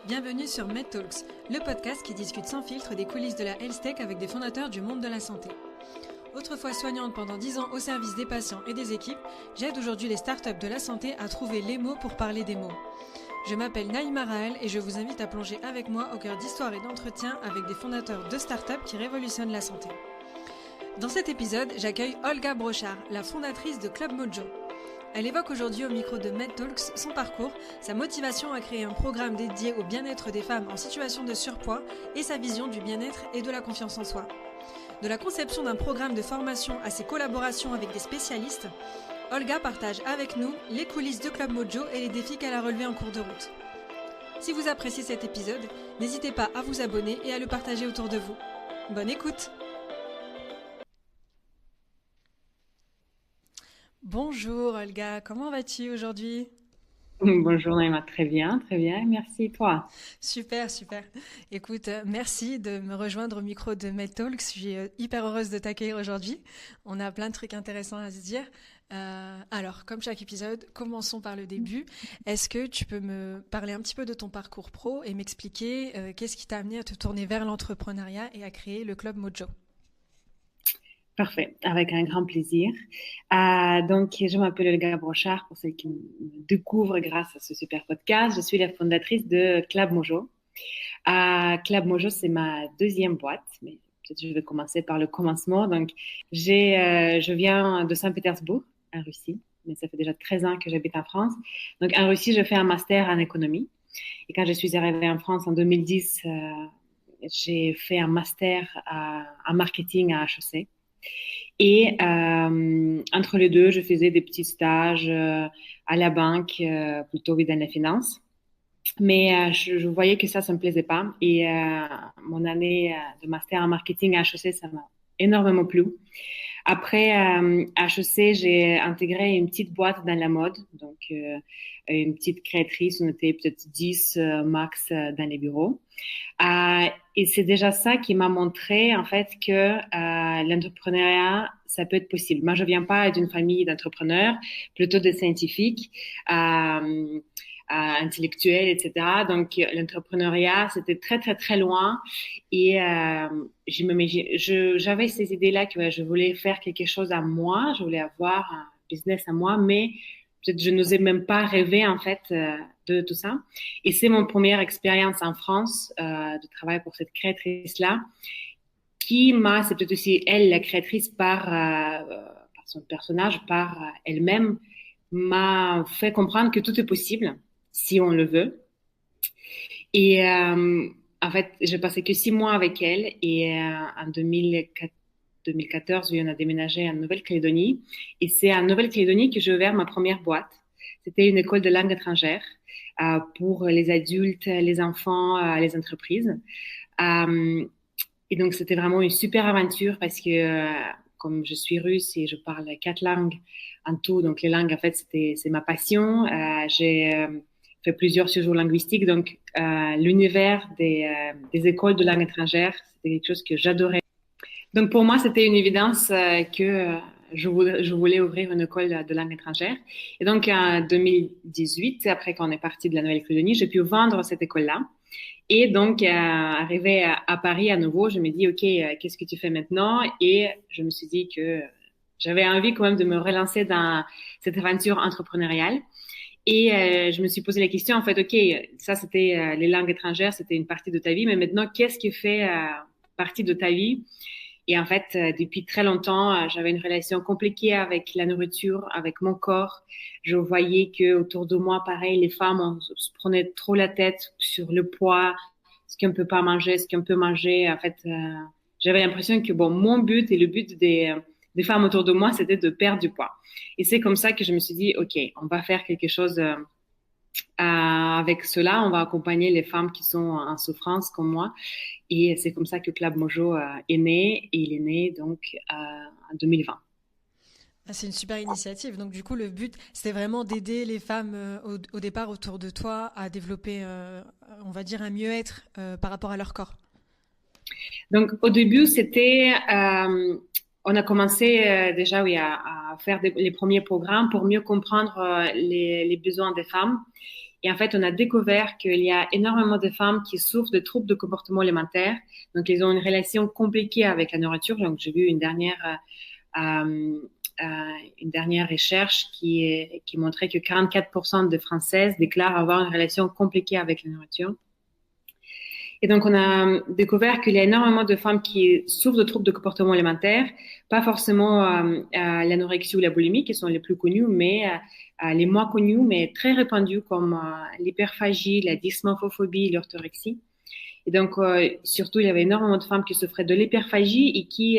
Bienvenue sur MedTalks, le podcast qui discute sans filtre des coulisses de la health tech avec des fondateurs du monde de la santé. Autrefois soignante pendant 10 ans au service des patients et des équipes, j'aide aujourd'hui les startups de la santé à trouver les mots pour parler des mots. Je m'appelle Naïma Rahel et je vous invite à plonger avec moi au cœur d'histoires et d'entretiens avec des fondateurs de startups qui révolutionnent la santé. Dans cet épisode, j'accueille Olga Brochard, la fondatrice de Club Mojo. Elle évoque aujourd'hui au micro de MedTalks son parcours, sa motivation à créer un programme dédié au bien-être des femmes en situation de surpoids et sa vision du bien-être et de la confiance en soi. De la conception d'un programme de formation à ses collaborations avec des spécialistes, Olga partage avec nous les coulisses de Club Mojo et les défis qu'elle a relevés en cours de route. Si vous appréciez cet épisode, n'hésitez pas à vous abonner et à le partager autour de vous. Bonne écoute! Bonjour Olga, comment vas-tu aujourd'hui? Bonjour Naïma, très bien, merci et toi? Super. Écoute, merci de me rejoindre au micro de MedTalks. Je suis hyper heureuse de t'accueillir aujourd'hui. On a plein de trucs intéressants à se dire. Alors, comme chaque épisode, commençons par le début. Est-ce que tu peux me parler un petit peu de ton parcours pro et m'expliquer qu'est-ce qui t'a amené à te tourner vers l'entrepreneuriat et à créer le Club Mojo? Parfait, avec un grand plaisir. Donc, je m'appelle Olga Brochard, pour celles qui me découvrent grâce à ce super podcast. Je suis la fondatrice de Club Mojo. Club Mojo, c'est ma deuxième boîte, mais peut-être je vais commencer par le commencement. Donc, je viens de Saint-Pétersbourg, en Russie, mais ça fait déjà 13 ans que j'habite en France. Donc, en Russie, je fais un master en économie. Et quand je suis arrivée en France en 2010, j'ai fait un master en marketing à HEC. Et entre les deux, je faisais des petits stages à la banque, plutôt dans la finance. Mais je voyais que ça me plaisait pas. Et mon année de master en marketing à HEC, ça m'a énormément plu. Après HEC, j'ai intégré une petite boîte dans la mode. Donc, une petite créatrice, on était peut-être 10 max dans les bureaux. Et c'est déjà ça qui m'a montré en fait que l'entrepreneuriat, ça peut être possible. Moi, je viens pas d'une famille d'entrepreneurs, plutôt de scientifiques, intellectuels, etc. Donc, l'entrepreneuriat, c'était très, très, très loin. Et j'avais ces idées-là que je voulais faire quelque chose à moi, je voulais avoir un business à moi, mais peut-être je n'osais même pas rêver en fait de tout ça. Et c'est mon première expérience en France de travail pour cette créatrice-là, c'est peut-être aussi elle, la créatrice, par son personnage, par elle-même, m'a fait comprendre que tout est possible si on le veut. Et en fait, j'ai passé que 6 mois avec elle et en 2014, on a déménagé en Nouvelle-Calédonie. Et c'est en Nouvelle-Calédonie que j'ai ouvert ma première boîte. C'était une école de langue étrangère pour les adultes, les enfants, les entreprises. Et donc, c'était vraiment une super aventure parce que comme je suis russe et je parle 4 langues en tout, donc les langues, en fait, c'est ma passion. J'ai fait plusieurs séjours linguistiques. Donc, l'univers des écoles de langue étrangère, c'était quelque chose que j'adorais. Donc, pour moi, c'était une évidence que je voulais ouvrir une école de langue étrangère. Et donc, en 2018, après qu'on est parti de la Nouvelle-Calédonie, j'ai pu vendre cette école-là. Et donc, arrivé à Paris à nouveau, je me dis, OK, qu'est-ce que tu fais maintenant? Et je me suis dit que j'avais envie quand même de me relancer dans cette aventure entrepreneuriale. Et je me suis posé la question, en fait, OK, ça, c'était les langues étrangères, c'était une partie de ta vie, mais maintenant, qu'est-ce qui fait partie de ta vie? Et en fait, depuis très longtemps, j'avais une relation compliquée avec la nourriture, avec mon corps. Je voyais que autour de moi, pareil, les femmes, on se prenait trop la tête sur le poids, ce qu'on peut pas manger, ce qu'on peut manger. En fait, j'avais l'impression que bon, mon but et le but des femmes autour de moi, c'était de perdre du poids. Et c'est comme ça que je me suis dit, OK, on va faire quelque chose avec cela. On va accompagner les femmes qui sont en souffrance comme moi. Et c'est comme ça que Club Mojo est né. Et il est né donc en 2020. C'est une super initiative. Donc du coup, le but, c'était vraiment d'aider les femmes au départ autour de toi à développer, on va dire, un mieux-être par rapport à leur corps. Donc au début, on a commencé déjà à faire les premiers programmes pour mieux comprendre les besoins des femmes. Et en fait, on a découvert qu'il y a énormément de femmes qui souffrent de troubles de comportement alimentaire. Donc, elles ont une relation compliquée avec la nourriture. Donc, j'ai vu une dernière recherche qui montrait que 44% de Françaises déclarent avoir une relation compliquée avec la nourriture. Et donc, on a découvert qu'il y a énormément de femmes qui souffrent de troubles de comportement alimentaire, pas forcément l'anorexie ou la boulimie, qui sont les plus connues, mais les moins connues, mais très répandues, comme l'hyperphagie, la dysmorphophobie, l'orthorexie. Et donc, surtout, il y avait énormément de femmes qui souffraient de l'hyperphagie et qui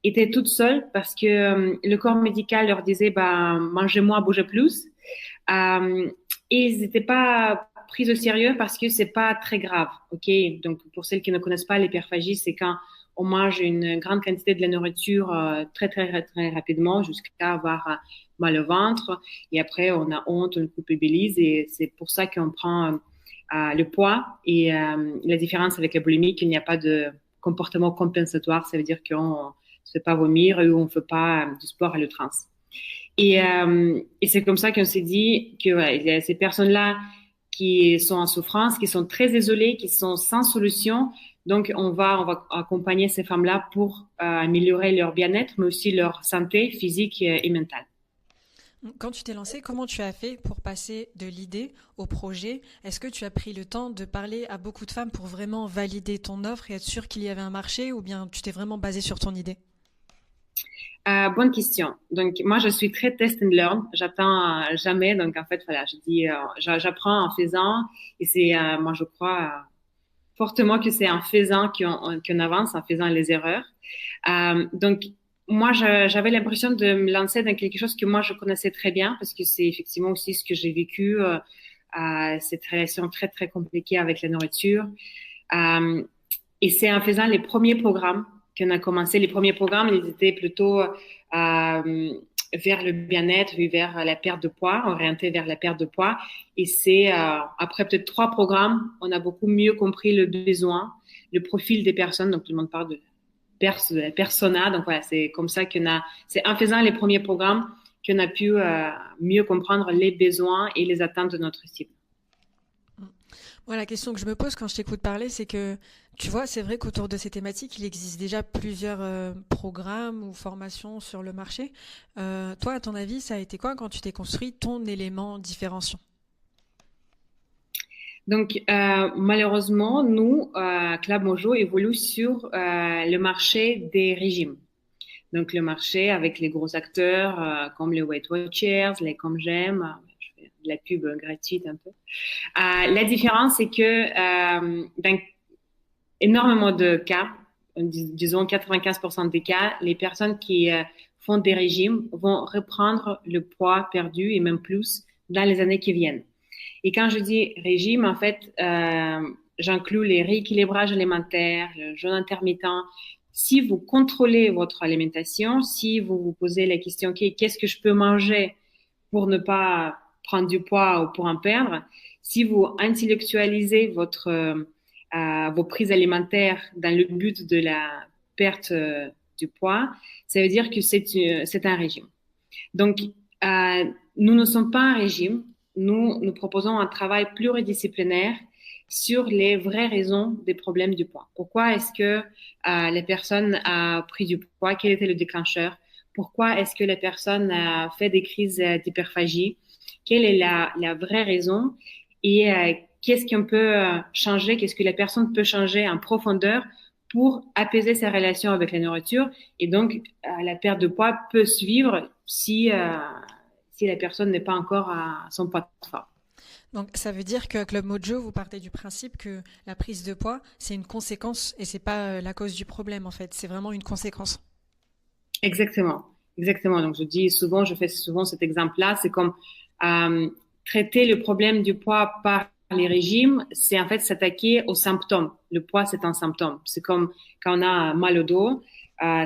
étaient toutes seules parce que le corps médical leur disait, bah, mangez moins, bougez plus. Et ils n'étaient pas pris au sérieux parce que c'est pas très grave, ok? Donc, pour celles qui ne connaissent pas l'hyperphagie, c'est quand on mange une grande quantité de la nourriture très, très, très rapidement jusqu'à avoir mal au ventre. Et après, on a honte, on culpabilise et c'est pour ça qu'on prend le poids et la différence avec la boulimie, qu'il n'y a pas de comportement compensatoire. Ça veut dire qu'on ne se fait pas vomir ou on ne fait pas du sport à l'outrance. Et c'est comme ça qu'on s'est dit que ouais, il y a ces personnes-là qui sont en souffrance, qui sont très isolées, qui sont sans solution. Donc, on va accompagner ces femmes-là pour améliorer leur bien-être, mais aussi leur santé physique et mentale. Quand tu t'es lancé, comment tu as fait pour passer de l'idée au projet? Est-ce que tu as pris le temps de parler à beaucoup de femmes pour vraiment valider ton offre et être sûr qu'il y avait un marché, ou bien tu t'es vraiment basé sur ton idée? Bonne question. Donc, moi, je suis très test and learn. J'attends jamais. Donc, en fait, voilà, je dis, j'apprends en faisant. Et c'est, moi, je crois fortement que c'est en faisant qu'on avance, en faisant les erreurs. Donc, moi, j'avais l'impression de me lancer dans quelque chose que moi, je connaissais très bien parce que c'est effectivement aussi ce que j'ai vécu, cette relation très, très compliquée avec la nourriture. Et c'est en faisant les premiers programmes qu'on a commencé. Les premiers programmes, ils étaient plutôt vers le bien-être, vers la perte de poids, orientés vers la perte de poids. Et c'est après peut-être 3 programmes, on a beaucoup mieux compris le besoin, le profil des personnes. Donc, tout le monde parle de la persona. Donc, voilà, c'est comme ça c'est en faisant les premiers programmes qu'on a pu mieux comprendre les besoins et les attentes de notre cible. Moi, la question que je me pose quand je t'écoute parler, c'est que, tu vois, c'est vrai qu'autour de ces thématiques, il existe déjà plusieurs programmes ou formations sur le marché. Toi, à ton avis, ça a été quoi quand tu t'es construit ton élément différenciant? Donc, malheureusement, nous, Club Mojo évolue sur le marché des régimes. Donc, le marché avec les gros acteurs comme les Weight Watchers, les Comme J'aime, je fais de la pub gratuite un peu. La différence, c'est que dans énormément de cas, disons 95% des cas, les personnes qui font des régimes vont reprendre le poids perdu et même plus dans les années qui viennent. Et quand je dis régime, en fait, j'inclus les rééquilibrages alimentaires, le jeûne intermittent. Si vous contrôlez votre alimentation, si vous vous posez la question, OK, qu'est-ce que je peux manger pour ne pas prendre du poids ou pour en perdre, si vous intellectualisez vos prises alimentaires dans le but de la perte du poids, ça veut dire que c'est un régime. Donc, nous ne sommes pas un régime. Nous proposons un travail pluridisciplinaire sur les vraies raisons des problèmes du poids. Pourquoi est-ce que la personne a pris du poids? Quel était le déclencheur? Pourquoi est-ce que la personne a fait des crises d'hyperphagie? Quelle est la vraie raison? Et qu'est-ce qu'on peut changer? Qu'est-ce que la personne peut changer en profondeur pour apaiser sa relation avec la nourriture? Et donc, la perte de poids peut suivre si la personne n'est pas encore à son poids fort. Donc, ça veut dire qu'à Club Mojo, vous partez du principe que la prise de poids, c'est une conséquence et c'est pas la cause du problème, en fait. C'est vraiment une conséquence. Exactement, exactement. Donc, je fais souvent cet exemple-là. C'est comme traiter le problème du poids par les régimes, c'est en fait s'attaquer aux symptômes. Le poids, c'est un symptôme. C'est comme quand on a mal au dos,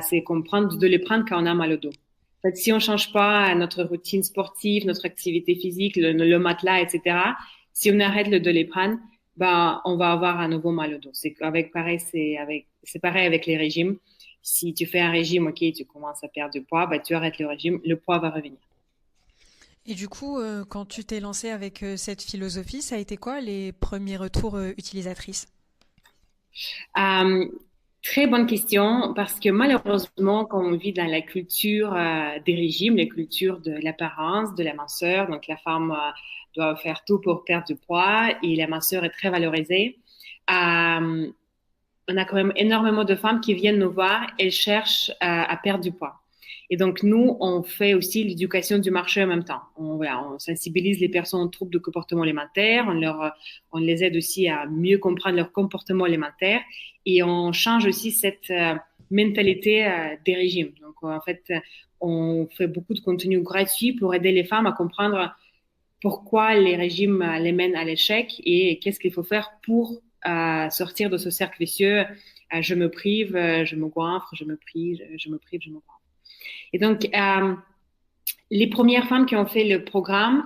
c'est comprendre de les prendre quand on a mal au dos. En fait, si on change pas notre routine sportive, notre activité physique, le matelas, etc., si on arrête de les prendre, ben, on va avoir un nouveau mal au dos. C'est pareil avec les régimes. Si tu fais un régime, ok, tu commences à perdre du poids, ben, tu arrêtes le régime, le poids va revenir. Et du coup, quand tu t'es lancé avec cette philosophie, ça a été quoi les premiers retours utilisatrices? Euh, Très bonne question, parce que malheureusement, quand on vit dans la culture des régimes, la culture de l'apparence, de la minceur, donc la femme doit faire tout pour perdre du poids et la minceur est très valorisée. Euh, on a quand même énormément de femmes qui viennent nous voir, elles cherchent à perdre du poids. Et donc, nous, on fait aussi l'éducation du marché en même temps. On sensibilise les personnes aux troubles de comportement alimentaire, on les aide aussi à mieux comprendre leur comportement alimentaire et on change aussi cette mentalité des régimes. Donc, en fait, on fait beaucoup de contenu gratuit pour aider les femmes à comprendre pourquoi les régimes les mènent à l'échec et qu'est-ce qu'il faut faire pour sortir de ce cercle vicieux. Je me prive, je me goinfre, je me prive, je me prive, je me goinfre. Et donc, les premières femmes qui ont fait le programme,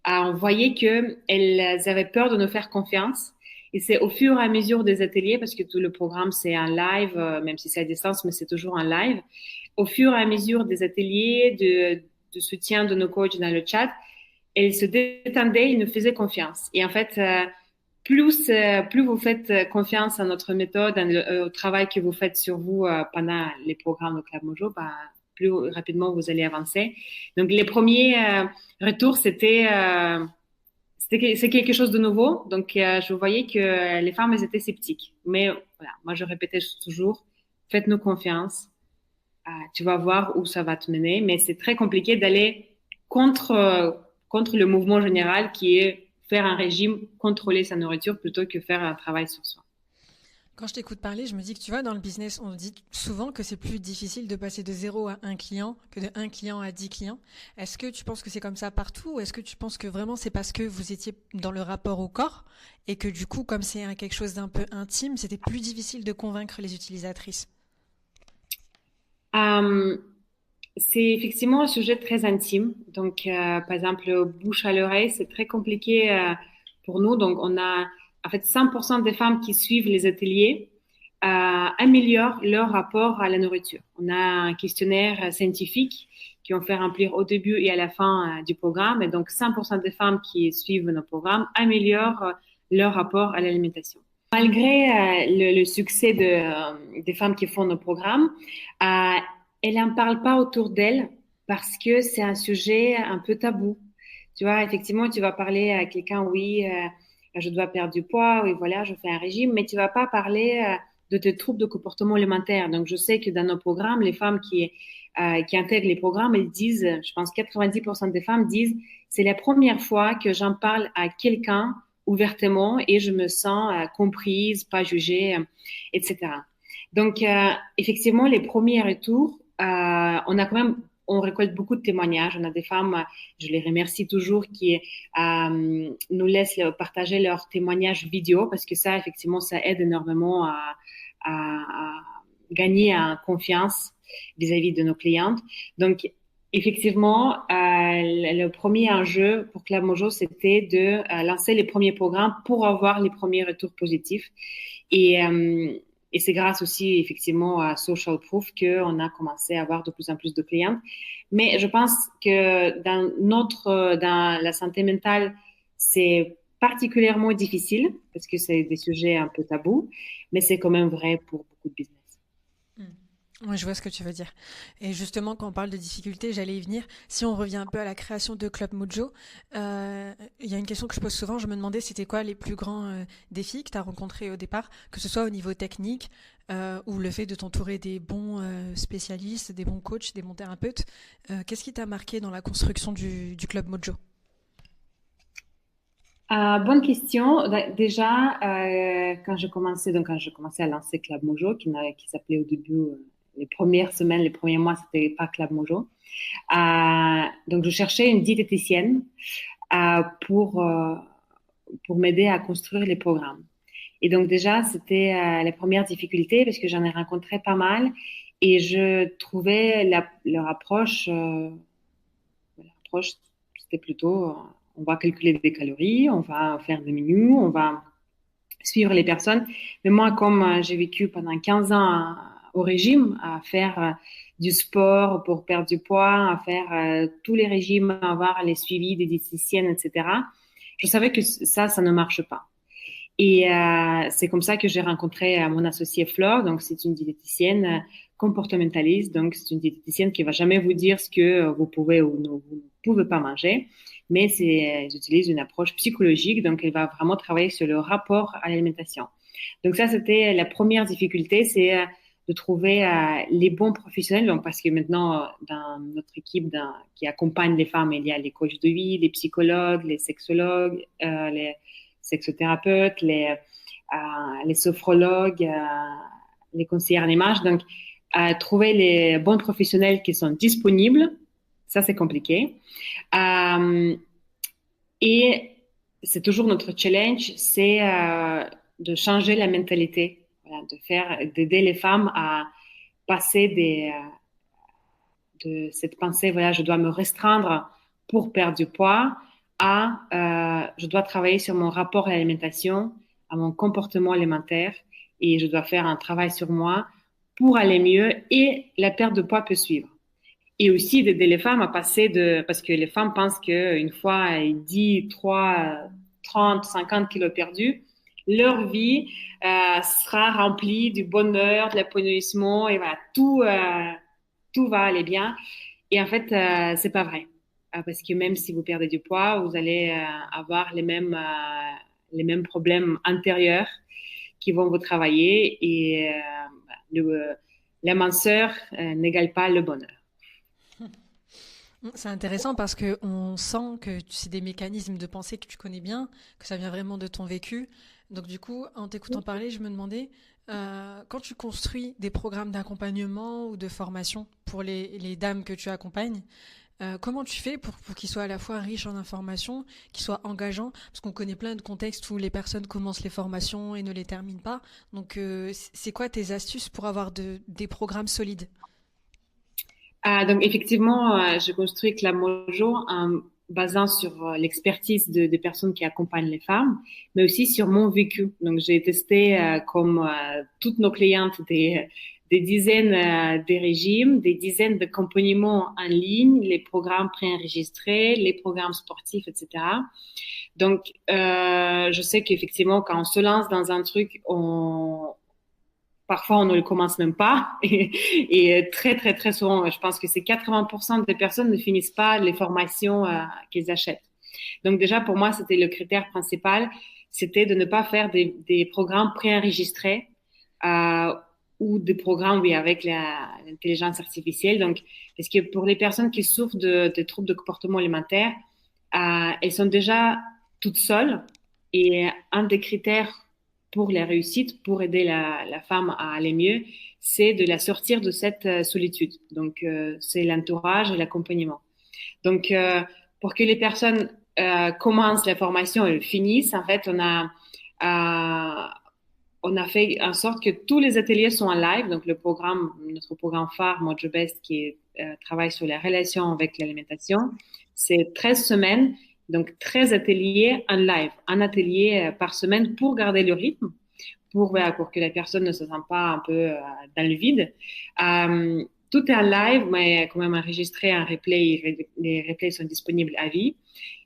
on voyait qu'elles avaient peur de nous faire confiance. Et c'est au fur et à mesure des ateliers, parce que tout le programme, c'est un live, même si c'est à distance, mais c'est toujours un live. Au fur et à mesure des ateliers, de soutien de nos coachs dans le chat, elles se détendaient, ils nous faisaient confiance. Et en fait, plus vous faites confiance à notre méthode, au travail que vous faites sur vous pendant les programmes de Club Mojo, bah, plus rapidement vous allez avancer. Donc les premiers retours, c'est quelque chose de nouveau. Donc je voyais que les femmes elles étaient sceptiques. Mais voilà, moi je répétais toujours, faites-nous confiance. Tu vas voir où ça va te mener. Mais c'est très compliqué d'aller contre le mouvement général qui est faire un régime, contrôler sa nourriture plutôt que faire un travail sur soi. Quand je t'écoute parler, je me dis que tu vois, dans le business, on dit souvent que c'est plus difficile de passer de 0 à 1 client que de 1 client à 10 clients. Est-ce que tu penses que c'est comme ça partout ou est-ce que tu penses que vraiment c'est parce que vous étiez dans le rapport au corps et que du coup, comme c'est quelque chose d'un peu intime, c'était plus difficile de convaincre les utilisatrices? Euh, c'est effectivement un sujet très intime. Donc, par exemple, bouche à l'oreille, c'est très compliqué pour nous. Donc, on a en fait 100% des femmes qui suivent les ateliers améliorent leur rapport à la nourriture. On a un questionnaire scientifique qui on fait remplir au début et à la fin du programme. Et donc, 100% des femmes qui suivent nos programmes améliorent leur rapport à l'alimentation. Malgré le succès des femmes qui font nos programmes, euh, elles n'en parlent pas autour d'elles parce que c'est un sujet un peu tabou. Tu vois, effectivement, tu vas parler à quelqu'un, oui, je dois perdre du poids, oui, voilà, je fais un régime, mais tu vas pas parler de tes troubles de comportement alimentaire. Donc, je sais que dans nos programmes, les femmes qui intègrent les programmes, elles disent, je pense 90% des femmes disent, c'est la première fois que j'en parle à quelqu'un ouvertement et je me sens comprise, pas jugée, etc. Donc, effectivement, les premiers retours, on a quand même, on récolte beaucoup de témoignages. On a des femmes, je les remercie toujours, qui nous laissent partager leurs témoignages vidéo parce que ça, effectivement, ça aide énormément à gagner en confiance vis-à-vis de nos clientes. Donc, effectivement, le premier enjeu pour Club Mojo, c'était de lancer les premiers programmes pour avoir les premiers retours positifs. Et, euh, et c'est grâce aussi, effectivement, à Social Proof qu'on a commencé à avoir de plus en plus de clientes. Mais je pense que dans la santé mentale, c'est particulièrement difficile parce que c'est des sujets un peu tabous, mais c'est quand même vrai pour beaucoup de business. Oui, je vois ce que tu veux dire. Et justement, quand on parle de difficultés, j'allais y venir. Si on revient un peu à la création de Club Mojo, il y a une question que je pose souvent. Je me demandais c'était quoi les plus grands défis que tu as rencontrés au départ, que ce soit au niveau technique ou le fait de t'entourer des bons spécialistes, des bons coachs, des bons thérapeutes. Qu'est-ce qui t'a marqué dans la construction du Club Mojo? Bonne question. Déjà, quand je commençais à lancer Club Mojo, qui s'appelait au début, les premières semaines, les premiers mois, c'était pas Club Mojo. Donc, je cherchais une diététicienne euh, pour, euh, pour m'aider à construire les programmes. Et donc, déjà, c'était les premières difficultés parce que j'en ai rencontré pas mal et je trouvais leur approche, c'était plutôt, on va calculer des calories, on va faire des menus, on va suivre les personnes. Mais moi, comme j'ai vécu pendant 15 ans au régime, à faire du sport pour perdre du poids, à faire tous les régimes, à avoir les suivis des diététiciennes, etc. Je savais que ça ne marche pas. Et c'est comme ça que j'ai rencontré mon associée Flore. Donc, c'est une diététicienne comportementaliste. Donc, c'est une diététicienne qui va jamais vous dire ce que vous pouvez ou vous ne pouvez pas manger. Mais elle utilise une approche psychologique. Donc, elle va vraiment travailler sur le rapport à l'alimentation. Donc, ça, c'était la première difficulté, c'est de trouver les bons professionnels. Donc, parce que maintenant, dans notre équipe qui accompagne les femmes, il y a les coachs de vie, les psychologues, les sexologues, les sexothérapeutes, les sophrologues, les conseillères en images. Donc, trouver les bons professionnels qui sont disponibles, ça, c'est compliqué. Et c'est toujours notre challenge, c'est de changer la mentalité, voilà, d'aider les femmes à passer de cette pensée, voilà, je dois me restreindre pour perdre du poids, je dois travailler sur mon rapport à l'alimentation, à mon comportement alimentaire, et je dois faire un travail sur moi pour aller mieux, et la perte de poids peut suivre. Et aussi d'aider les femmes à passer parce que les femmes pensent qu'une fois 10, 3, 30, 50 kilos perdus, leur vie sera remplie du bonheur, de l'épanouissement, et voilà, tout va aller bien. Et en fait, c'est pas vrai. Parce que même si vous perdez du poids, vous allez avoir les mêmes problèmes intérieurs qui vont vous travailler, et la minceur n'égale pas le bonheur. C'est intéressant parce que on sent que c'est des mécanismes de pensée que tu connais bien, que ça vient vraiment de ton vécu. Donc du coup, en t'écoutant parler, je me demandais, quand tu construis des programmes d'accompagnement ou de formation pour les dames que tu accompagnes, comment tu fais pour qu'ils soient à la fois riches en informations, qu'ils soient engageants? Parce qu'on connaît plein de contextes où les personnes commencent les formations et ne les terminent pas. Donc c'est quoi tes astuces pour avoir des programmes solides? Donc effectivement, je construis Clamojo en basant sur l'expertise des personnes qui accompagnent les femmes, mais aussi sur mon vécu. Donc j'ai testé comme toutes nos clientes des dizaines de régimes, des dizaines d'accompagnements en ligne, les programmes préenregistrés, les programmes sportifs, etc. Donc je sais qu'effectivement quand on se lance dans un truc, parfois, on ne le commence même pas. Et très, très, très souvent, je pense que c'est 80% des personnes ne finissent pas les formations qu'ils achètent. Donc déjà, pour moi, c'était le critère principal, c'était de ne pas faire des programmes préenregistrés ou des programmes, oui, avec l'intelligence artificielle. Donc, parce que pour les personnes qui souffrent de troubles de comportement alimentaire, elles sont déjà toutes seules. Et un des critères pour la réussite, pour aider la femme à aller mieux, c'est de la sortir de cette solitude. Donc, c'est l'entourage et l'accompagnement. Donc, pour que les personnes commencent la formation et le finissent, en fait, on a fait en sorte que tous les ateliers sont en live. Donc, notre programme phare, Mojo Best, qui travaille sur la relation avec l'alimentation, c'est 13 semaines. Donc, 13 ateliers en live, un atelier par semaine pour garder le rythme, pour que la personne ne se sente pas un peu dans le vide. Tout est en live, mais quand même enregistré en replay. Les replays sont disponibles à vie.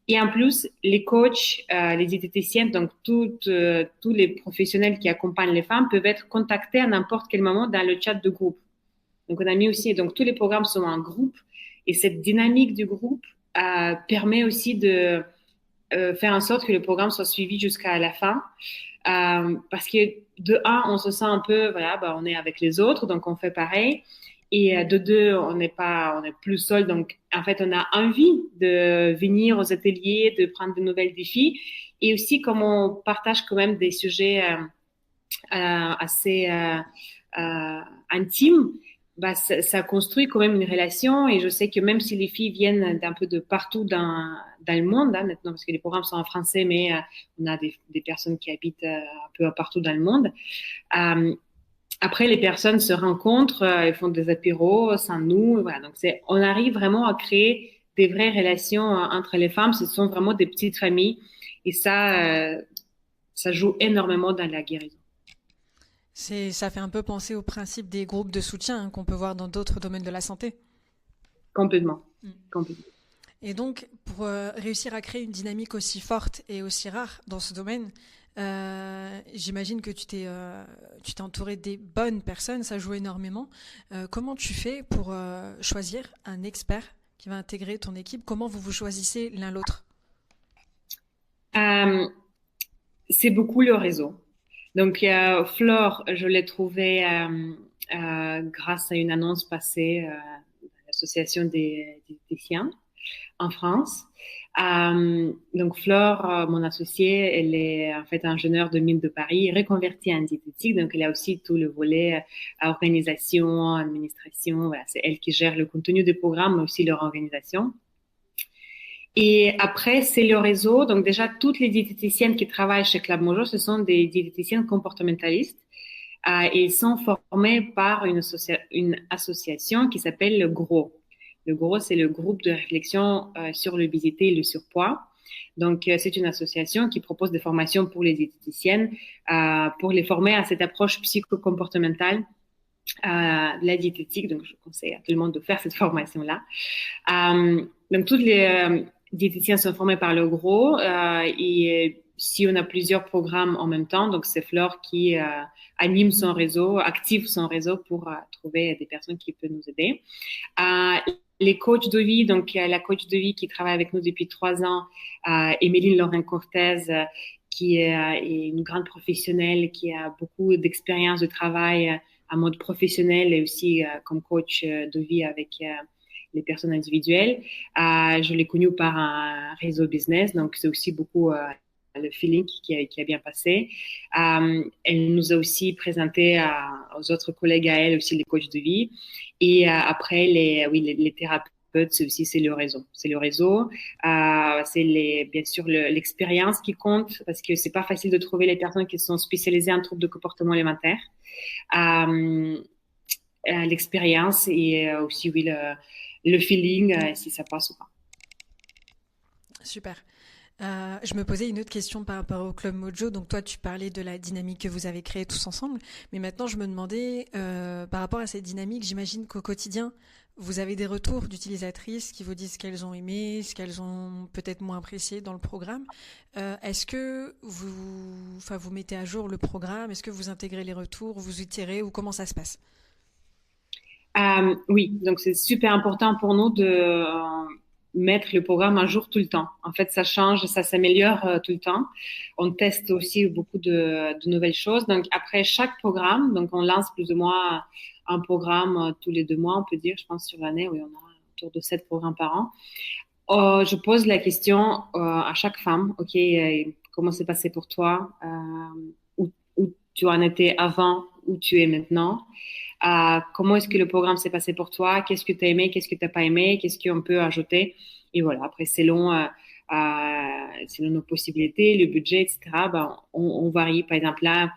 Et en plus, les coachs, les diététiciennes, donc tous les professionnels qui accompagnent les femmes peuvent être contactés à n'importe quel moment dans le chat de groupe. Donc, on a mis aussi, donc tous les programmes sont en groupe, et cette dynamique du groupe permet aussi de faire en sorte que le programme soit suivi jusqu'à la fin. Parce que de un, on se sent un peu, voilà, on est avec les autres, donc on fait pareil. Et de deux, on est plus seul. Donc, en fait, on a envie de venir aux ateliers, de prendre de nouvelles défis. Et aussi, comme on partage quand même des sujets assez intimes, ça construit quand même une relation. Et je sais que même si les filles viennent d'un peu de partout dans le monde, hein, maintenant, parce que les programmes sont en français, mais on a des personnes qui habitent un peu partout dans le monde. Après, les personnes se rencontrent, ils font des apéros sans nous. Voilà. Donc, on arrive vraiment à créer des vraies relations entre les femmes. Ce sont vraiment des petites familles. Et ça joue énormément dans la guérison. Ça fait un peu penser au principe des groupes de soutien qu'on peut voir dans d'autres domaines de la santé. Complètement. Mm. Complètement. Et donc, pour réussir à créer une dynamique aussi forte et aussi rare dans ce domaine, j'imagine que tu t'es entouré des bonnes personnes, ça joue énormément. Comment tu fais pour choisir un expert qui va intégrer ton équipe? Comment vous vous choisissez l'un l'autre? Euh, c'est beaucoup le réseau. Donc, Flore, je l'ai trouvée grâce à une annonce passée à l'Association des diététiciens en France. Donc, Flore, mon associée, elle est en fait ingénieure de mine de Paris, reconvertie en diététique. Donc, elle a aussi tout le volet organisation, administration. Voilà, c'est elle qui gère le contenu des programmes, mais aussi leur organisation. Et après, c'est le réseau. Donc déjà, toutes les diététiciennes qui travaillent chez Club Mojo, ce sont des diététiciennes comportementalistes. Et ils sont formés par une association qui s'appelle le GROS. Le GROS, c'est le groupe de réflexion sur l'obésité et le surpoids. Donc, c'est une association qui propose des formations pour les diététiciennes, pour les former à cette approche psychocomportementale de la diététique. Donc, je conseille à tout le monde de faire cette formation-là. Donc, toutes les diététiciens sont formés par le gros et si on a plusieurs programmes en même temps, donc c'est Flore qui anime son réseau, active son réseau pour trouver des personnes qui peuvent nous aider. Les coachs de vie, donc la coach de vie qui travaille avec nous depuis 3 ans, Émeline Lorrain-Cortez, qui est une grande professionnelle, qui a beaucoup d'expérience de travail en mode professionnel et aussi comme coach de vie avec les personnes individuelles. Je l'ai connue par un réseau business, donc c'est aussi beaucoup le feeling qui a bien passé. Elle nous a aussi présenté aux autres collègues à elle aussi les coachs de vie. Et après, les thérapeutes, c'est le réseau. C'est le réseau. Bien sûr l'expérience qui compte parce que c'est pas facile de trouver les personnes qui sont spécialisées en troubles de comportement alimentaire. L'expérience et aussi oui le feeling si ça passe ou pas. Super. Je me posais une autre question par rapport au Club Mojo. Donc toi, tu parlais de la dynamique que vous avez créée tous ensemble. Mais maintenant, je me demandais, par rapport à cette dynamique, j'imagine qu'au quotidien, vous avez des retours d'utilisatrices qui vous disent ce qu'elles ont aimé, ce qu'elles ont peut-être moins apprécié dans le programme. Est-ce que vous mettez à jour le programme? Est-ce que vous intégrez les retours? Vous itirez ou comment ça se passe? Oui, donc c'est super important pour nous de mettre le programme à jour tout le temps. En fait, ça change, ça s'améliore tout le temps. On teste aussi beaucoup de nouvelles choses. Donc, après chaque programme, donc on lance plus ou moins un programme tous les 2 mois, on peut dire, je pense, sur l'année. Oui, on a autour de 7 programmes par an. Je pose la question à chaque femme, OK, comment c'est passé pour toi? Où tu en étais avant, où tu es maintenant? Comment est-ce que le programme s'est passé pour toi? Qu'est-ce que tu as aimé? Qu'est-ce que tu n'as pas aimé? Qu'est-ce qu'on peut ajouter? Et voilà, après, selon nos possibilités, le budget, etc., ben, on varie. Par exemple, là,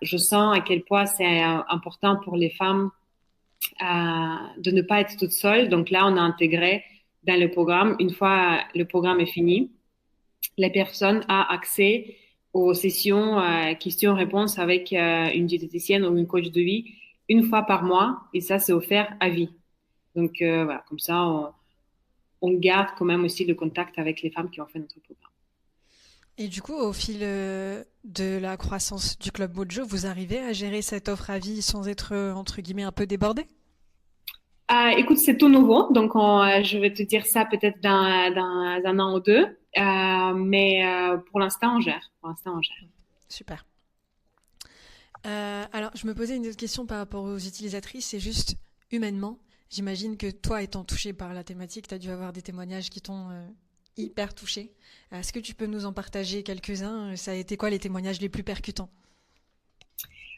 je sens à quel point c'est important pour les femmes de ne pas être toutes seules. Donc là, on a intégré dans le programme, une fois le programme est fini, la personne a accès aux sessions questions-réponses avec une diététicienne ou une coach de vie une fois par mois et ça, c'est offert à vie. Donc voilà, comme ça, on garde quand même aussi le contact avec les femmes qui ont fait notre programme. Et du coup, au fil de la croissance du Club Mojo, vous arrivez à gérer cette offre à vie sans être, entre guillemets, un peu débordé? Écoute, c'est tout nouveau, donc je vais te dire ça peut-être dans un an ou deux, mais pour l'instant, on gère. Pour l'instant, on gère. Super. Alors, je me posais une autre question par rapport aux utilisatrices, c'est juste humainement. J'imagine que toi, étant touché par la thématique, tu as dû avoir des témoignages qui t'ont hyper touché. Est-ce que tu peux nous en partager quelques-uns? Ça a été quoi les témoignages les plus percutants?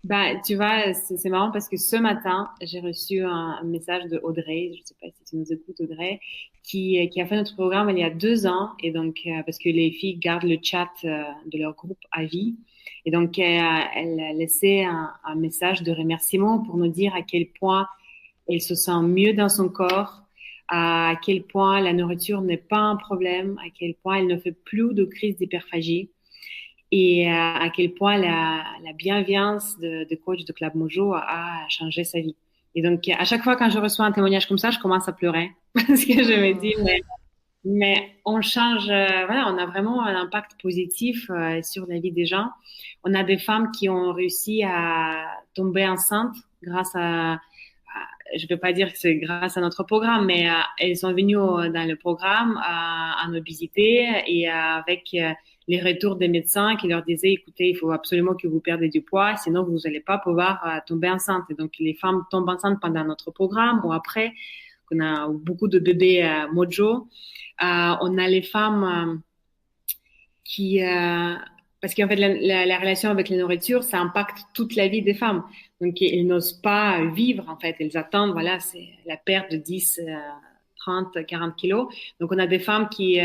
Bah, tu vois, c'est marrant parce que ce matin, j'ai reçu un message de Audrey, je sais pas si tu nous écoutes, Audrey, qui a fait notre programme il y a 2 ans, et donc parce que les filles gardent le chat de leur groupe à vie, et donc elle a laissé un message de remerciement pour nous dire à quel point elle se sent mieux dans son corps, à quel point la nourriture n'est pas un problème, à quel point elle ne fait plus de crise d'hyperphagie. et à quel point la bienveillance de coach de Club Mojo a changé sa vie. Et donc, à chaque fois quand je reçois un témoignage comme ça, je commence à pleurer parce que je me dis, mais on change, voilà, on a vraiment un impact positif sur la vie des gens. On a des femmes qui ont réussi à tomber enceintes grâce je ne peux pas dire que c'est grâce à notre programme, mais elles sont venues dans le programme en obésité et avec les retours des médecins qui leur disaient, écoutez, il faut absolument que vous perdiez du poids, sinon vous n'allez pas pouvoir tomber enceinte. Et donc, les femmes tombent enceintes pendant notre programme ou après. On a beaucoup de bébés Mojo. On a les femmes qui parce qu'en fait la relation avec la nourriture ça impacte toute la vie des femmes donc elles n'osent pas vivre en fait elles attendent voilà c'est la perte de 10 30 40 kilos donc on a des femmes qui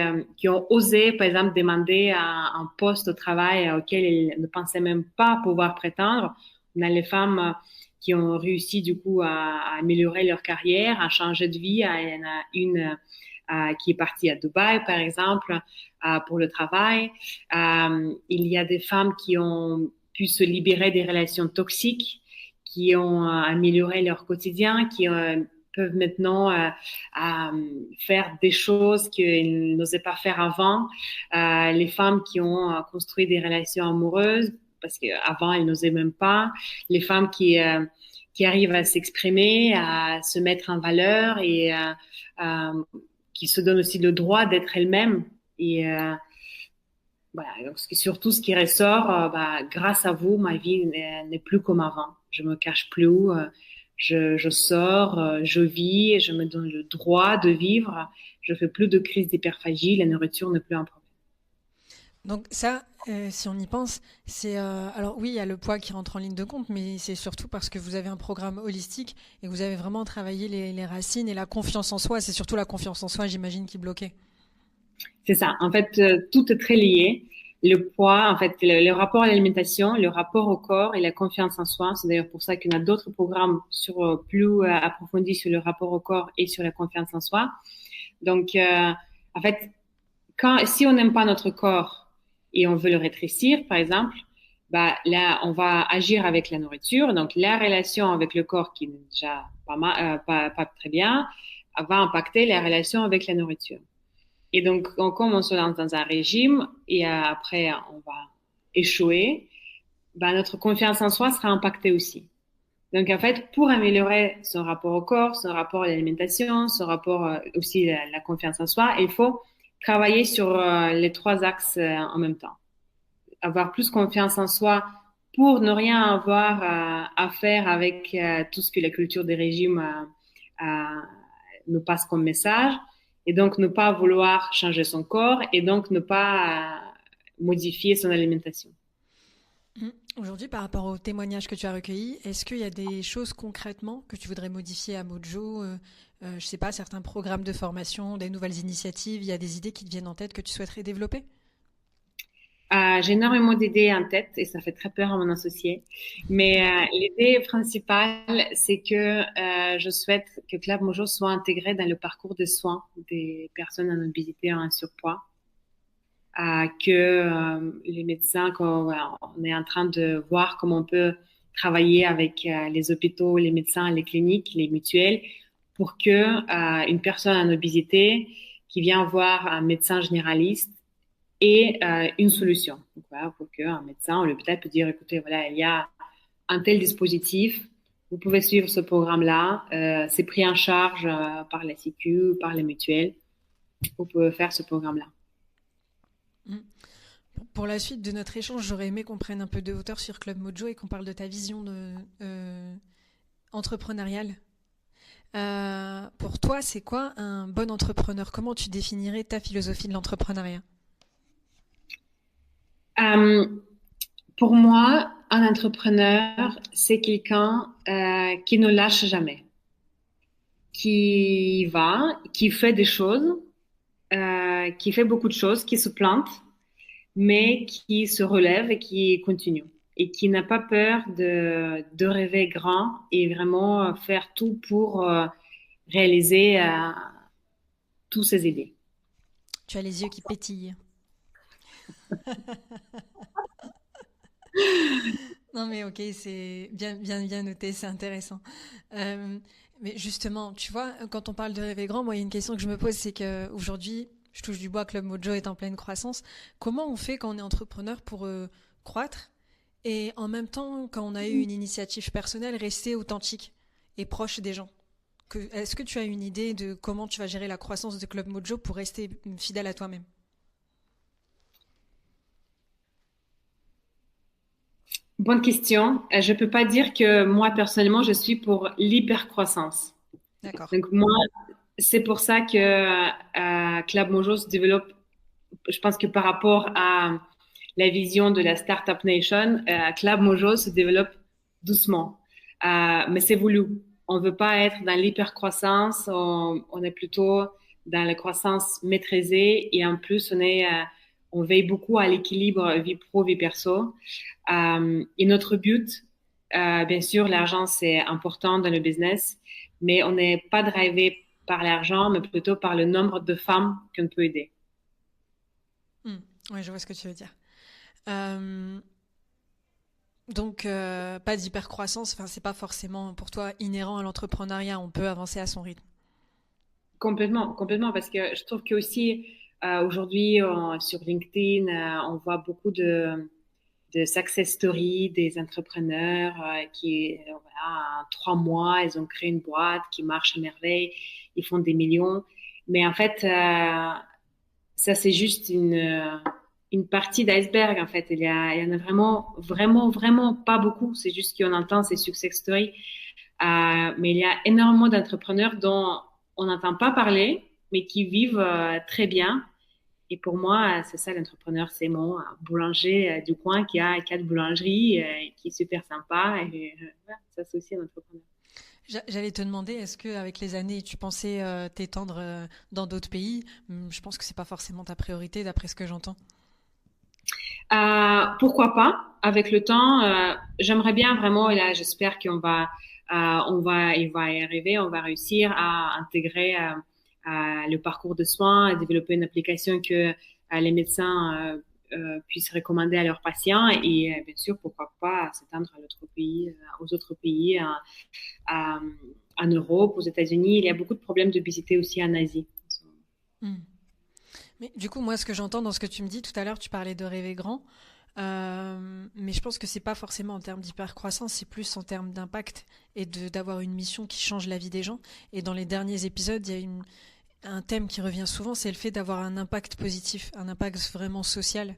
ont osé par exemple demander un poste au travail auquel elles ne pensaient même pas pouvoir prétendre on a les femmes qui ont réussi du coup à améliorer leur carrière à changer de vie il y en a une qui est partie à Dubaï, par exemple, pour le travail. Il y a des femmes qui ont pu se libérer des relations toxiques, qui ont amélioré leur quotidien, qui peuvent maintenant faire des choses qu'elles n'osaient pas faire avant. Les femmes qui ont construit des relations amoureuses, parce qu'avant, elles n'osaient même pas. Les femmes qui arrivent à s'exprimer, à se mettre en valeur et qui se donne aussi le droit d'être elle-même. Et voilà, donc, surtout ce qui ressort, grâce à vous, ma vie n'est plus comme avant. Je me cache plus, je sors, je vis, je me donne le droit de vivre. Je fais plus de crise d'hyperphagie, la nourriture n'est plus un problème. Donc ça, si on y pense, c'est alors oui, il y a le poids qui rentre en ligne de compte, mais c'est surtout parce que vous avez un programme holistique et que vous avez vraiment travaillé les racines et la confiance en soi. C'est surtout la confiance en soi, j'imagine, qui bloquait. C'est ça. En fait, tout est très lié. Le poids, en fait, le rapport à l'alimentation, le rapport au corps et la confiance en soi. C'est d'ailleurs pour ça qu'il y a d'autres programmes sur plus approfondis sur le rapport au corps et sur la confiance en soi. Donc, en fait, si on n'aime pas notre corps et on veut le rétrécir, par exemple, bah là, on va agir avec la nourriture. Donc, la relation avec le corps qui est déjà pas très bien va impacter la relation avec la nourriture. Et donc, on commence dans un régime et après, on va échouer. Bah, notre confiance en soi sera impactée aussi. Donc, en fait, pour améliorer son rapport au corps, son rapport à l'alimentation, son rapport aussi à la confiance en soi, il faut travailler sur les trois axes en même temps. Avoir plus confiance en soi pour ne rien avoir à faire avec tout ce que la culture des régimes nous passe comme message et donc ne pas vouloir changer son corps et donc ne pas modifier son alimentation. Aujourd'hui, par rapport aux témoignages que tu as recueillis, est-ce qu'il y a des choses concrètement que tu voudrais modifier à Mojo je sais pas, certains programmes de formation, des nouvelles initiatives, il y a des idées qui te viennent en tête que tu souhaiterais développer? J'ai énormément d'idées en tête et ça fait très peur à mon associé. Mais l'idée principale, c'est que je souhaite que Club Mojo soit intégré dans le parcours de soins des personnes en obésité et en surpoids. Que les médecins, voilà, on est en train de voir comment on peut travailler avec les hôpitaux, les médecins, les cliniques, les mutuelles, pour que une personne en obésité qui vient voir un médecin généraliste ait une solution. Donc, voilà, pour qu'un médecin ou l'hôpital peut dire, écoutez, voilà, il y a un tel dispositif, vous pouvez suivre ce programme-là, c'est pris en charge par la Sécu, par les mutuelles, vous pouvez faire ce programme-là. Mm. Pour la suite de notre échange, j'aurais aimé qu'on prenne un peu de hauteur sur Club Mojo et qu'on parle de ta vision entrepreneuriale. Pour toi, c'est quoi un bon entrepreneur? Comment tu définirais ta philosophie de l'entrepreneuriat? Euh, pour moi, un entrepreneur, c'est quelqu'un qui ne lâche jamais, qui fait des choses, qui fait beaucoup de choses, qui se plante, mais qui se relève et qui continue. Et qui n'a pas peur de rêver grand et vraiment faire tout pour réaliser toutes ses idées. Tu as les yeux qui pétillent. Non mais ok, c'est bien noté, c'est intéressant. Euh, mais justement, tu vois, quand on parle de rêver grand, moi il y a une question que je me pose, c'est que aujourd'hui, je touche du bois, Club Mojo est en pleine croissance. Comment on fait quand on est entrepreneur pour croître et en même temps, quand on a eu une initiative personnelle, rester authentique et proche des gens? Est-ce que tu as une idée de comment tu vas gérer la croissance de Club Mojo pour rester fidèle à toi-même? Bonne question. Je peux pas dire que moi, personnellement, je suis pour l'hypercroissance. D'accord. Donc, moi, c'est pour ça que Club Mojo se développe. Je pense que par rapport à la vision de la Startup Nation, Club Mojo se développe doucement. Mais c'est voulu. On veut pas être dans l'hypercroissance. On est plutôt dans la croissance maîtrisée et en plus, on veille beaucoup à l'équilibre vie pro, vie perso. Et notre but, bien sûr, l'argent, c'est important dans le business, mais on n'est pas drivé par l'argent, mais plutôt par le nombre de femmes qu'on peut aider. Oui, je vois ce que tu veux dire. Euh, donc, pas d'hypercroissance, enfin, c'est pas forcément pour toi inhérent à l'entrepreneuriat, on peut avancer à son rythme. Complètement, complètement, parce que je trouve que aussi aujourd'hui sur LinkedIn, on voit beaucoup de success stories des entrepreneurs qui, voilà, en 3 mois, ils ont créé une boîte qui marche à merveille, ils font des millions. Mais en fait, ça, c'est juste une partie d'iceberg, en fait. Il y en a vraiment, vraiment, vraiment pas beaucoup. C'est juste qu'on entend ces success stories. Mais il y a énormément d'entrepreneurs dont on n'entend pas parler, mais qui vivent très bien. Et pour moi, c'est ça l'entrepreneur, c'est mon boulanger du coin qui a 4 boulangeries, qui est super sympa. Et voilà, ça, c'est aussi un entrepreneur. J'allais te demander, est-ce que avec les années, tu pensais t'étendre dans d'autres pays? Je pense que c'est pas forcément ta priorité, d'après ce que j'entends. Pourquoi pas? Avec le temps, j'aimerais bien vraiment, et là, j'espère il va y arriver, on va réussir à intégrer le parcours de soins et développer une application que les médecins puissent recommander à leurs patients et bien sûr, pourquoi pas s'étendre à l'autre pays, aux autres pays, à- en Europe, aux États-Unis. Il y a beaucoup de problèmes d'obésité aussi en Asie. Hmm. Mais du coup, moi, ce que j'entends dans ce que tu me dis tout à l'heure, tu parlais de rêver grand, mais je pense que c'est pas forcément en termes d'hypercroissance, c'est plus en termes d'impact et d'avoir une mission qui change la vie des gens. Et dans les derniers épisodes, il y a un thème qui revient souvent, c'est le fait d'avoir un impact positif, un impact vraiment social.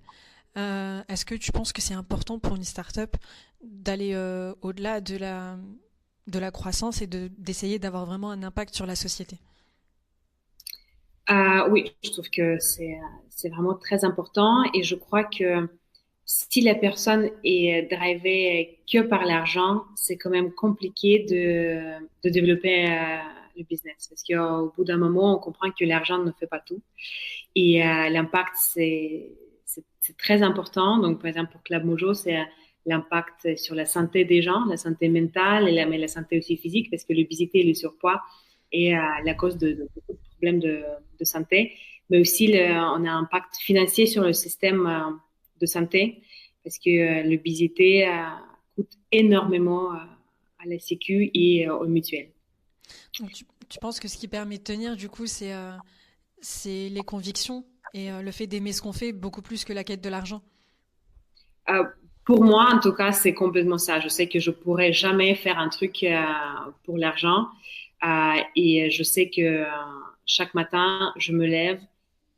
Est-ce que tu penses que c'est important pour une start-up d'aller au-delà de la croissance et d'essayer d'avoir vraiment un impact sur la société? Oui, je trouve que c'est vraiment très important et je crois que si la personne est drivée que par l'argent, c'est quand même compliqué de développer le business parce qu'au bout d'un moment, on comprend que l'argent ne fait pas tout et l'impact, c'est très important. Donc, par exemple, pour Club Mojo, c'est l'impact sur la santé des gens, la santé mentale, mais la santé aussi physique parce que l'obésité et le surpoids est la cause de beaucoup de problèmes de santé, mais aussi on a un impact financier sur le système de santé parce que l'obésité coûte énormément à la Sécu et aux mutuelles. Donc tu penses que ce qui permet de tenir, du coup, c'est les convictions et le fait d'aimer ce qu'on fait beaucoup plus que la quête de l'argent. Euh, pour moi, en tout cas, c'est complètement ça. Je sais que je pourrais jamais faire un truc pour l'argent et je sais que chaque matin, je me lève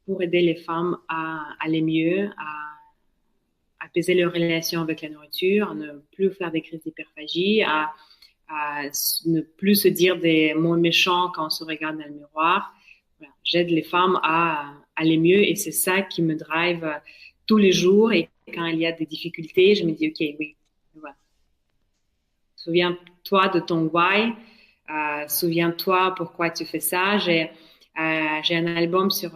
pour aider les femmes à aller mieux, à apaiser leur relation avec la nourriture, à ne plus faire des crises d'hyperphagie, à ne plus se dire des mots méchants quand on se regarde dans le miroir. Voilà. J'aide les femmes à aller mieux et c'est ça qui me drive tous les jours. Et quand il y a des difficultés, je me dis, OK, oui, voilà. Souviens-toi de ton why. Souviens-toi pourquoi tu fais ça. J'ai un album sur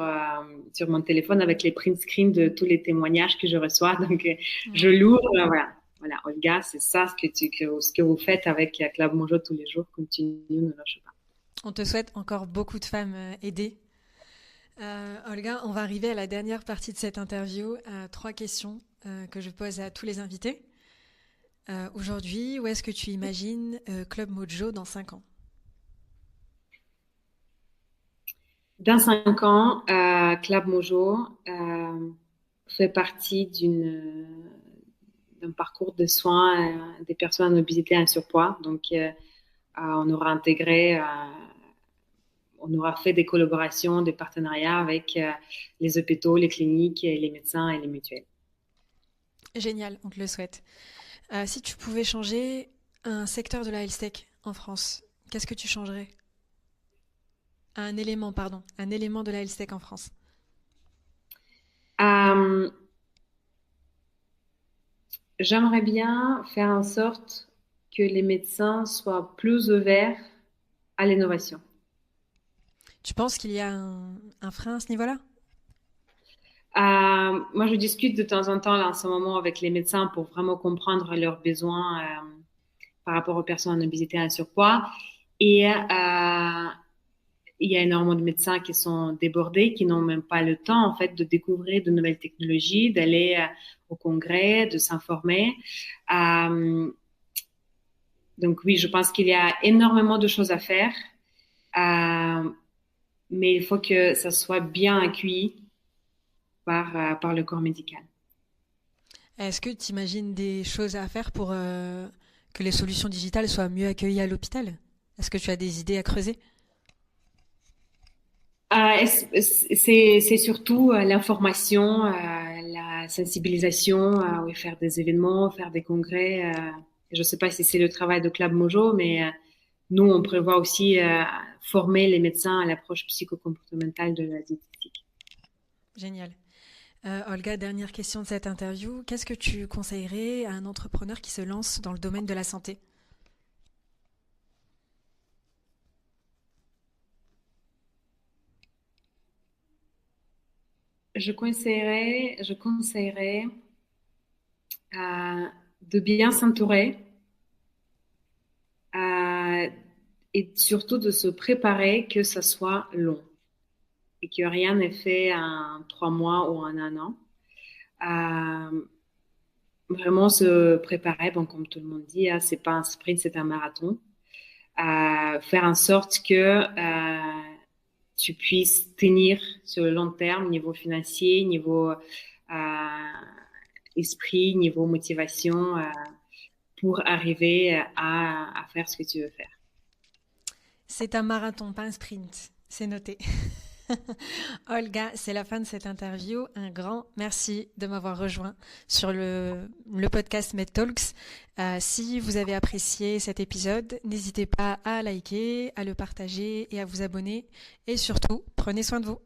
mon téléphone avec les print screens de tous les témoignages que je reçois. Donc, je Ouais. l'ouvre. Voilà. Voilà, Olga, c'est ça ce que vous faites avec Club Mojo tous les jours. Continuez, ne lâchez pas. On te souhaite encore beaucoup de femmes aidées. Olga, on va arriver à la dernière partie de cette interview. Trois questions que je pose à tous les invités. Aujourd'hui, où est-ce que tu imagines Club Mojo dans 5 ans? Dans 5 ans, Club Mojo fait partie d'un parcours de soins des personnes en obésité et en surpoids. Donc, on aura on aura fait des collaborations, des partenariats avec les hôpitaux, les cliniques, les médecins et les mutuelles. Génial, on te le souhaite. Si tu pouvais changer un secteur de la health tech en France, qu'est-ce que tu changerais? Un élément, pardon, un élément de la health tech en France. Euh, J'aimerais bien faire en sorte que les médecins soient plus ouverts à l'innovation. Tu penses qu'il y a un frein à ce niveau-là? Moi, je discute de temps en temps là, en ce moment avec les médecins pour vraiment comprendre leurs besoins par rapport aux personnes en obésité et en surpoids. Et il y a énormément de médecins qui sont débordés, qui n'ont même pas le temps en fait de découvrir de nouvelles technologies, d'aller au congrès, de s'informer. Euh, donc oui, je pense qu'il y a énormément de choses à faire, euh, mais il faut que ça soit bien accueilli par le corps médical. Est-ce que tu imagines des choses à faire pour que les solutions digitales soient mieux accueillies à l'hôpital? Est-ce que tu as des idées à creuser? C'est surtout l'information, la sensibilisation, oui, faire des événements, faire des congrès. Je ne sais pas si c'est le travail de Club Mojo, mais nous, on prévoit aussi former les médecins à l'approche psychocomportementale de la diététique. Génial. Olga, dernière question de cette interview. Qu'est-ce que tu conseillerais à un entrepreneur qui se lance dans le domaine de la santé? Je conseillerais de bien s'entourer euh, et surtout de se préparer que ça soit long et que rien n'est fait en 3 mois ou en un an. Euh, Vraiment se préparer, bon, comme tout le monde dit, hein, c'est pas un sprint, c'est un marathon. Faire en sorte que tu puisses tenir sur le long terme, niveau financier, niveau esprit, niveau motivation, pour arriver à faire ce que tu veux faire. C'est un marathon, pas un sprint. C'est noté. Olga, c'est la fin de cette interview. Un grand merci de m'avoir rejoint sur le podcast MedTalks. Si vous avez apprécié cet épisode, n'hésitez pas à liker, à le partager et à vous abonner. Et surtout, prenez soin de vous.